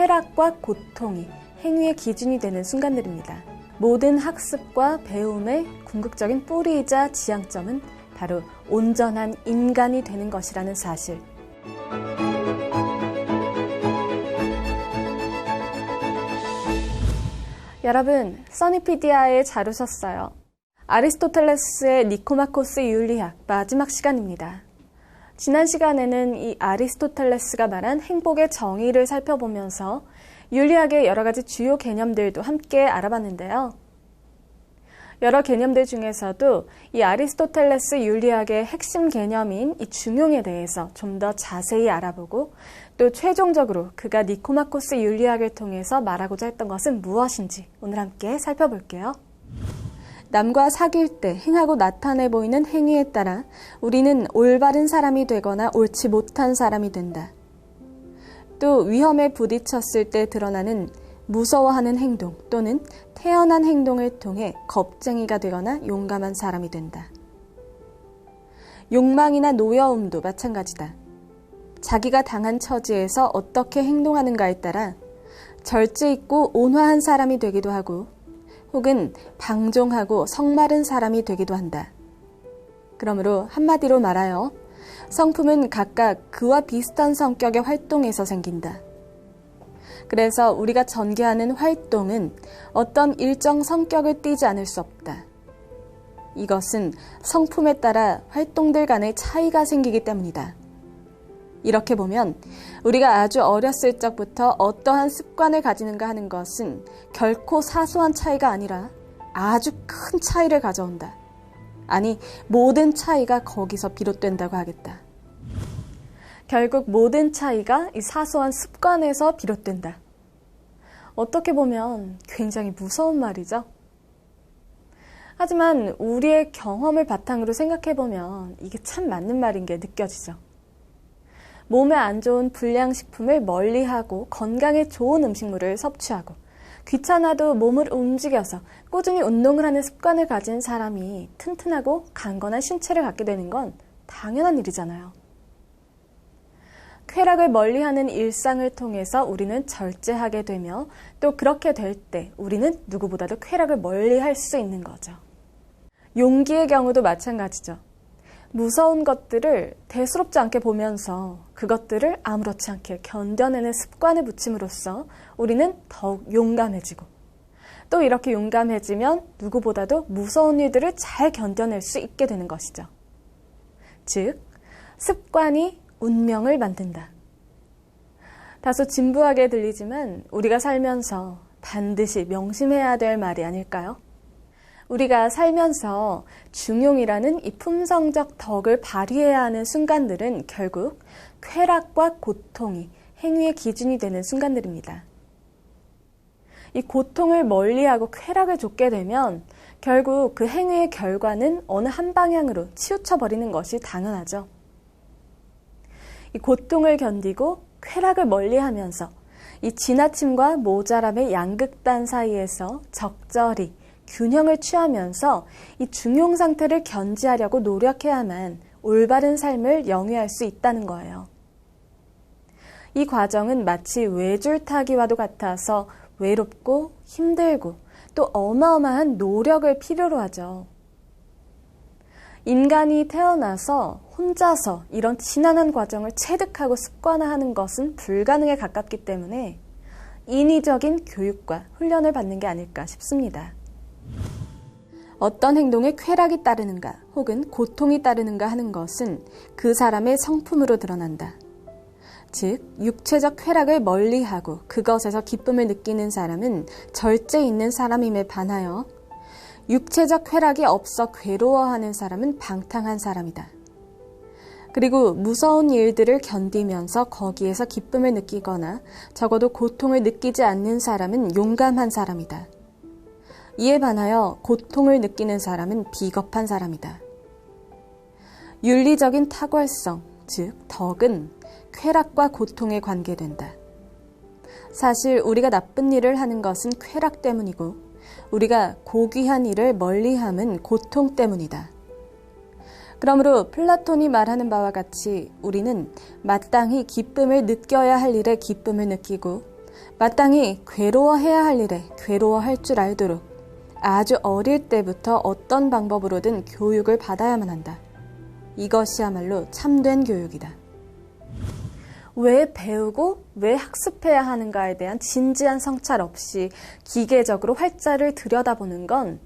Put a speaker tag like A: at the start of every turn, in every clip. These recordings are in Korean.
A: 쾌락과 고통이 행위의 기준이 되는 순간들입니다. 모든 학습과 배움의 궁극적인 뿌리이자 지향점은 바로 온전한 인간이 되는 것이라는 사실. 여러분, 써니피디아에 잘 오셨어요. 아리스토텔레스의 니코마코스 윤리학 마지막 시간입니다. 지난 시간에는 이 아리스토텔레스가 말한 행복의 정의를 살펴보면서 윤리학의 여러 가지 주요 개념들도 함께 알아봤는데요. 여러 개념들 중에서도 이 아리스토텔레스 윤리학의 핵심 개념인 이 중용에 대해서 좀 더 자세히 알아보고 또 최종적으로 그가 니코마코스 윤리학을 통해서 말하고자 했던 것은 무엇인지 오늘 함께 살펴볼게요. 남과 사귈 때 행하고 나타내 보이는 행위에 따라 우리는 올바른 사람이 되거나 옳지 못한 사람이 된다. 또 위험에 부딪혔을 때 드러나는 무서워하는 행동 또는 태연한 행동을 통해 겁쟁이가 되거나 용감한 사람이 된다. 욕망이나 노여움도 마찬가지다. 자기가 당한 처지에서 어떻게 행동하는가에 따라 절제 있고 온화한 사람이 되기도 하고 혹은 방종하고 성마른 사람이 되기도 한다. 그러므로 한마디로 말하여 성품은 각각 그와 비슷한 성격의 활동에서 생긴다. 그래서 우리가 전개하는 활동은 어떤 일정 성격을 띠지 않을 수 없다. 이것은 성품에 따라 활동들 간의 차이가 생기기 때문이다. 이렇게 보면 우리가 아주 어렸을 적부터 어떠한 습관을 가지는가 하는 것은 결코 사소한 차이가 아니라 아주 큰 차이를 가져온다. 아니, 모든 차이가 거기서 비롯된다고 하겠다. 결국 모든 차이가 이 사소한 습관에서 비롯된다. 어떻게 보면 굉장히 무서운 말이죠. 하지만 우리의 경험을 바탕으로 생각해보면 이게 참 맞는 말인 게 느껴지죠. 몸에 안 좋은 불량식품을 멀리하고 건강에 좋은 음식물을 섭취하고 귀찮아도 몸을 움직여서 꾸준히 운동을 하는 습관을 가진 사람이 튼튼하고 강건한 신체를 갖게 되는 건 당연한 일이잖아요. 쾌락을 멀리하는 일상을 통해서 우리는 절제하게 되며 또 그렇게 될 때 우리는 누구보다도 쾌락을 멀리할 수 있는 거죠. 용기의 경우도 마찬가지죠. 무서운 것들을 대수롭지 않게 보면서 그것들을 아무렇지 않게 견뎌내는 습관을 붙임으로써 우리는 더욱 용감해지고 또 이렇게 용감해지면 누구보다도 무서운 일들을 잘 견뎌낼 수 있게 되는 것이죠. 즉, 습관이 운명을 만든다. 다소 진부하게 들리지만 우리가 살면서 반드시 명심해야 될 말이 아닐까요? 우리가 살면서 중용이라는 이 품성적 덕을 발휘해야 하는 순간들은 결국 쾌락과 고통이 행위의 기준이 되는 순간들입니다. 이 고통을 멀리하고 쾌락을 좇게 되면 결국 그 행위의 결과는 어느 한 방향으로 치우쳐버리는 것이 당연하죠. 이 고통을 견디고 쾌락을 멀리하면서 이 지나침과 모자람의 양극단 사이에서 적절히 균형을 취하면서 이 중용 상태를 견지하려고 노력해야만 올바른 삶을 영위할 수 있다는 거예요. 이 과정은 마치 외줄타기와도 같아서 외롭고 힘들고 또 어마어마한 노력을 필요로 하죠. 인간이 태어나서 혼자서 이런 지난한 과정을 체득하고 습관화하는 것은 불가능에 가깝기 때문에 인위적인 교육과 훈련을 받는 게 아닐까 싶습니다. 어떤 행동에 쾌락이 따르는가 혹은 고통이 따르는가 하는 것은 그 사람의 성품으로 드러난다. 즉, 육체적 쾌락을 멀리하고 그것에서 기쁨을 느끼는 사람은 절제 있는 사람임에 반하여 육체적 쾌락이 없어 괴로워하는 사람은 방탕한 사람이다. 그리고 무서운 일들을 견디면서 거기에서 기쁨을 느끼거나 적어도 고통을 느끼지 않는 사람은 용감한 사람이다. 이에 반하여 고통을 느끼는 사람은 비겁한 사람이다. 윤리적인 탁월성, 즉 덕은 쾌락과 고통에 관계된다. 사실 우리가 나쁜 일을 하는 것은 쾌락 때문이고 우리가 고귀한 일을 멀리함은 고통 때문이다. 그러므로 플라톤이 말하는 바와 같이 우리는 마땅히 기쁨을 느껴야 할 일에 기쁨을 느끼고 마땅히 괴로워해야 할 일에 괴로워할 줄 알도록 아주 어릴 때부터 어떤 방법으로든 교육을 받아야만 한다. 이것이야말로 참된 교육이다. 왜 배우고 왜 학습해야 하는가에 대한 진지한 성찰 없이 기계적으로 활자를 들여다보는 건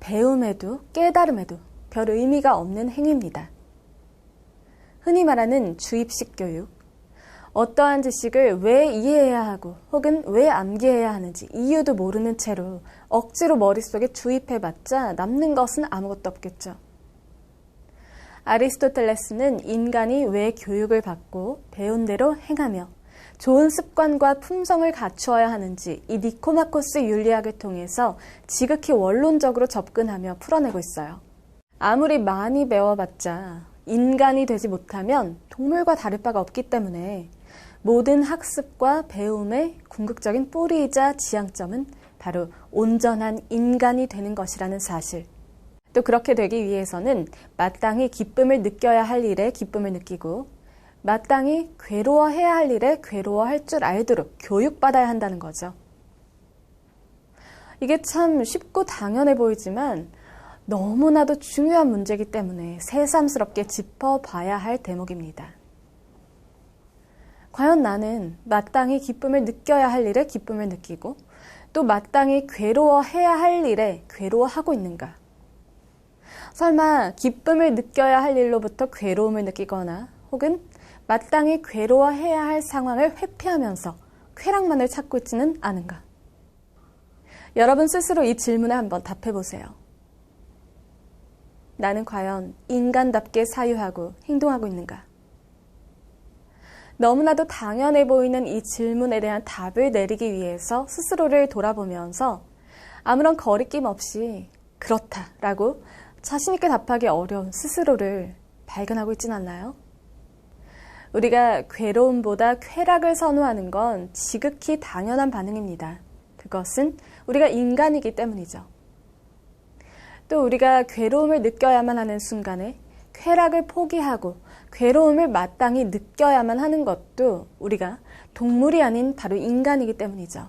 A: 배움에도 깨달음에도 별 의미가 없는 행위입니다. 흔히 말하는 주입식 교육, 어떠한 지식을 왜 이해해야 하고 혹은 왜 암기해야 하는지 이유도 모르는 채로 억지로 머릿속에 주입해봤자 남는 것은 아무것도 없겠죠. 아리스토텔레스는 인간이 왜 교육을 받고 배운 대로 행하며 좋은 습관과 품성을 갖추어야 하는지 이 니코마코스 윤리학을 통해서 지극히 원론적으로 접근하며 풀어내고 있어요. 아무리 많이 배워봤자 인간이 되지 못하면 동물과 다를 바가 없기 때문에 모든 학습과 배움의 궁극적인 뿌리이자 지향점은 바로 온전한 인간이 되는 것이라는 사실. 또 그렇게 되기 위해서는 마땅히 기쁨을 느껴야 할 일에 기쁨을 느끼고 마땅히 괴로워해야 할 일에 괴로워할 줄 알도록 교육받아야 한다는 거죠. 이게 참 쉽고 당연해 보이지만 너무나도 중요한 문제이기 때문에 새삼스럽게 짚어봐야 할 대목입니다. 과연 나는 마땅히 기쁨을 느껴야 할 일에 기쁨을 느끼고 또 마땅히 괴로워해야 할 일에 괴로워하고 있는가? 설마 기쁨을 느껴야 할 일로부터 괴로움을 느끼거나 혹은 마땅히 괴로워해야 할 상황을 회피하면서 쾌락만을 찾고 있지는 않은가? 여러분 스스로 이 질문에 한번 답해보세요. 나는 과연 인간답게 사유하고 행동하고 있는가? 너무나도 당연해 보이는 이 질문에 대한 답을 내리기 위해서 스스로를 돌아보면서 아무런 거리낌 없이 그렇다라고 자신있게 답하기 어려운 스스로를 발견하고 있진 않나요? 우리가 괴로움보다 쾌락을 선호하는 건 지극히 당연한 반응입니다. 그것은 우리가 인간이기 때문이죠. 또 우리가 괴로움을 느껴야만 하는 순간에 쾌락을 포기하고 괴로움을 마땅히 느껴야만 하는 것도 우리가 동물이 아닌 바로 인간이기 때문이죠.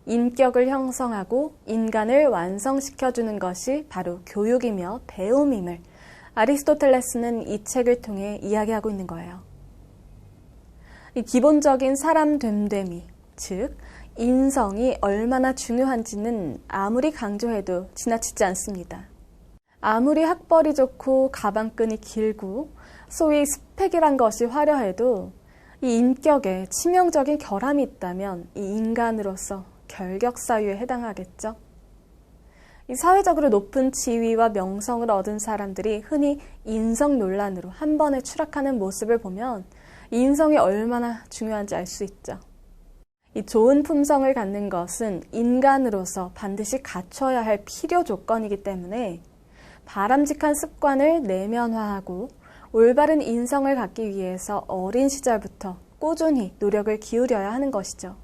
A: 인격을 형성하고 인간을 완성시켜주는 것이 바로 교육이며 배움임을 아리스토텔레스는 이 책을 통해 이야기하고 있는 거예요. 이 기본적인 사람 됨됨이, 즉 인성이 얼마나 중요한지는 아무리 강조해도 지나치지 않습니다. 아무리 학벌이 좋고 가방끈이 길고 소위 스펙이란 것이 화려해도 이 인격에 치명적인 결함이 있다면 이 인간으로서 결격사유에 해당하겠죠. 이 사회적으로 높은 지위와 명성을 얻은 사람들이 흔히 인성 논란으로 한 번에 추락하는 모습을 보면 이 인성이 얼마나 중요한지 알 수 있죠. 이 좋은 품성을 갖는 것은 인간으로서 반드시 갖춰야 할 필요 조건이기 때문에 바람직한 습관을 내면화하고 올바른 인성을 갖기 위해서 어린 시절부터 꾸준히 노력을 기울여야 하는 것이죠.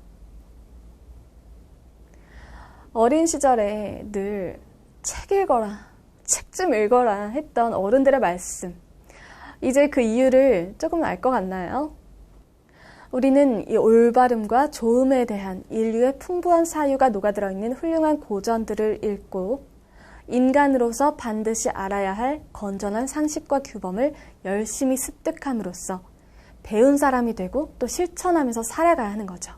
A: 어린 시절에 늘 책 읽어라, 책 좀 읽어라 했던 어른들의 말씀. 이제 그 이유를 조금 알 것 같나요? 우리는 이 올바름과 좋음에 대한 인류의 풍부한 사유가 녹아들어 있는 훌륭한 고전들을 읽고 인간으로서 반드시 알아야 할 건전한 상식과 규범을 열심히 습득함으로써 배운 사람이 되고 또 실천하면서 살아가야 하는 거죠.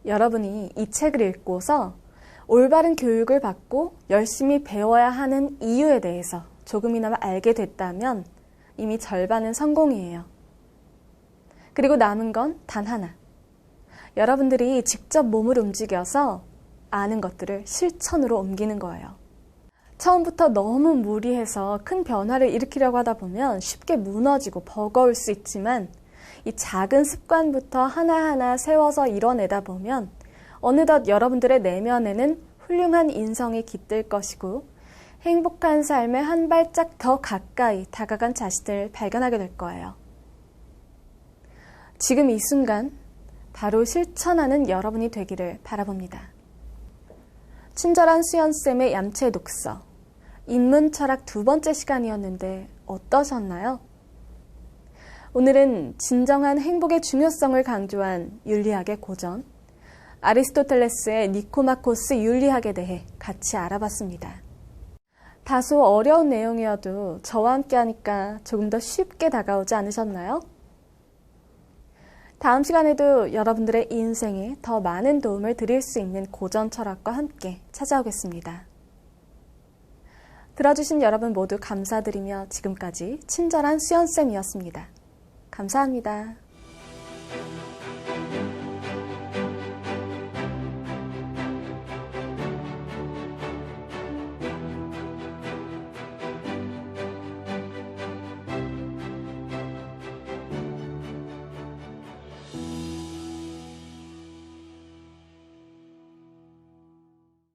A: 여러분이 이 책을 읽고서 올바른 교육을 받고 열심히 배워야 하는 이유에 대해서 조금이나마 알게 됐다면 이미 절반은 성공이에요. 그리고 남은 건 단 하나. 여러분들이 직접 몸을 움직여서 아는 것들을 실천으로 옮기는 거예요. 처음부터 너무 무리해서 큰 변화를 일으키려고 하다 보면 쉽게 무너지고 버거울 수 있지만 이 작은 습관부터 하나하나 세워서 이뤄내다 보면 어느덧 여러분들의 내면에는 훌륭한 인성이 깃들 것이고 행복한 삶에 한 발짝 더 가까이 다가간 자신을 발견하게 될 거예요. 지금 이 순간 바로 실천하는 여러분이 되기를 바라봅니다. 친절한 수연쌤의 얌체 독서, 인문철학 2번째 시간이었는데 어떠셨나요? 오늘은 진정한 행복의 중요성을 강조한 윤리학의 고전, 아리스토텔레스의 니코마코스 윤리학에 대해 같이 알아봤습니다. 다소 어려운 내용이어도 저와 함께 하니까 조금 더 쉽게 다가오지 않으셨나요? 다음 시간에도 여러분들의 인생에 더 많은 도움을 드릴 수 있는 고전 철학과 함께 찾아오겠습니다. 들어주신 여러분 모두 감사드리며 지금까지 친절한 수연쌤이었습니다. 감사합니다.